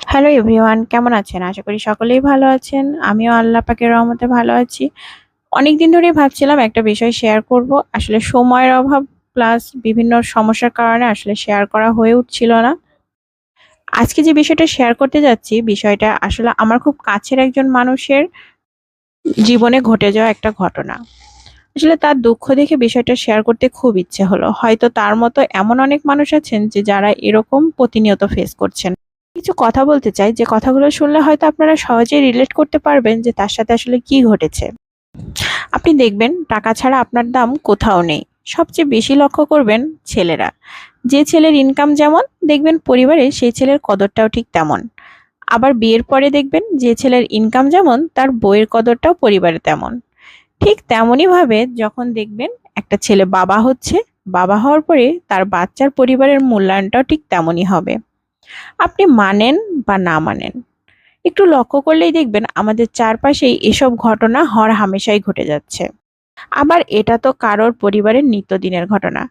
Hello everyone, কেমন আছেন? আশা করি সকলেই ভালো আছেন। আমিও আল্লাহ পাকের রহমতে ভালো আছি। অনেকদিন ধরেই ভাবছিলাম একটা বিষয় শেয়ার করব। আসলে সময়ের অভাব প্লাস বিভিন্ন সমস্যার কারণে আসলে শেয়ার করা হয়ে উঠছিল না। আজকে যে বিষয়টা শেয়ার করতে যাচ্ছি, বিষয়টা আসলে আমার খুব কাছের একজন মানুষের জীবনে ঘটে যাওয়া একটা ঘটনা। আসলে তার দুঃখ দেখে বিষয়টা শেয়ার করতে খুব ইচ্ছে হলো। হয়তো তার মতো এমন অনেক মানুষ আছেন যে যারা এরকম প্রতিনিয়ত ফেস করছেন। কিছু কথা বলতে চাই, যে কথাগুলো শুনলে হয়তো আপনারা সহজেই রিলেট করতে পারবেন যে তার সাথে আসলে কি ঘটেছে। আপনি দেখবেন টাকা ছাড়া আপনার দাম কোথাও নেই। সবচেয়ে বেশি লক্ষ্য করবেন ছেলেরা। যে ছেলের ইনকাম যেমন, দেখবেন পরিবারে সেই ছেলের কদরটাও ঠিক তেমন। আবার বিয়ের পরে দেখবেন যে ছেলের ইনকাম যেমন, তার বউয়ের কদরটাও পরিবারে তেমন। ঠিক তেমনই ভাবে যখন দেখবেন একটা ছেলে বাবা হচ্ছে, বাবা হওয়ার পরে তার বাচ্চার পরিবারের মূল্যায়নটাও ঠিক তেমনই হবে। আপনি মানেন বা না মানেন, একটু লক্ষ্য করলেই দেখবেন আমাদের চারপাশেই এসব ঘটনা হরহামেশাই ঘটে যাচ্ছে। আবার এটা তো কারোর পরিবারের নিত্যদিনের ঘটনা।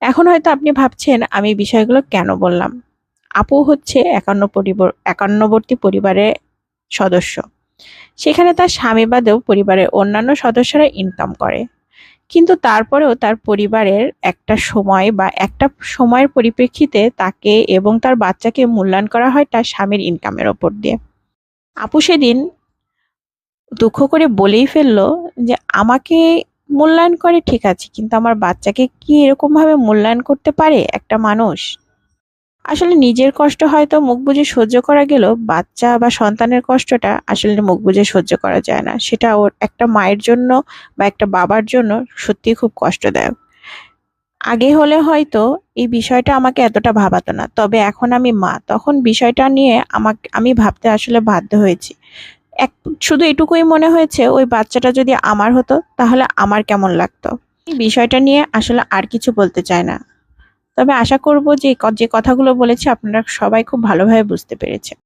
এখন হয়তো আপনি ভাবছেন আমি বিষয়গুলো কেন বললাম। আপু হচ্ছে একান্নবর্তী পরিবারের সদস্য। সেখানে তার স্বামী বাদেও পরিবারের অন্যান্য সদস্যরা ইনকাম করে। কিন্তু তারপরেও তার পরিবারের একটা সময় বা একটা সময়ের পরিপ্রেক্ষিতে তাকে এবং তার বাচ্চাকে মূল্যায়ন করা হয় তার স্বামীর ইনকামের ওপর দিয়ে। আপু সেদিন দুঃখ করে বলেই ফেললো যে আমাকে মূল্যায়ন করে ঠিক আছে, কিন্তু আমার বাচ্চাকে কি এরকম ভাবে মূল্যায়ন করতে পারে একটা মানুষ? আসলে নিজের কষ্ট হয়তো মুখ বুজে সহ্য করা গেলেও বাচ্চা বা সন্তানের কষ্টটা আসলে মুখ বুজে সহ্য করা যায় না। সেটা ওর একটা মায়ের জন্য বা একটা বাবার জন্য সত্যিই খুব কষ্টদায়ক। আগে হলে হয়তো এই বিষয়টা আমাকে এতটা ভাবাতো না, তবে এখন আমি মা, তখন বিষয়টা নিয়ে আমি ভাবতে আসলে বাধ্য হয়েছি। এক শুধু এটুকুই মনে হয়েছে, ওই বাচ্চাটা যদি আমার হতো তাহলে আমার কেমন লাগতো। এই বিষয়টা নিয়ে আসলে আর কিছু বলতে চাই না। তবে আশা করব যে যে কথাগুলো বলেছি আপনারা সবাই খুব ভালোভাবে বুঝতে পেরেছেন।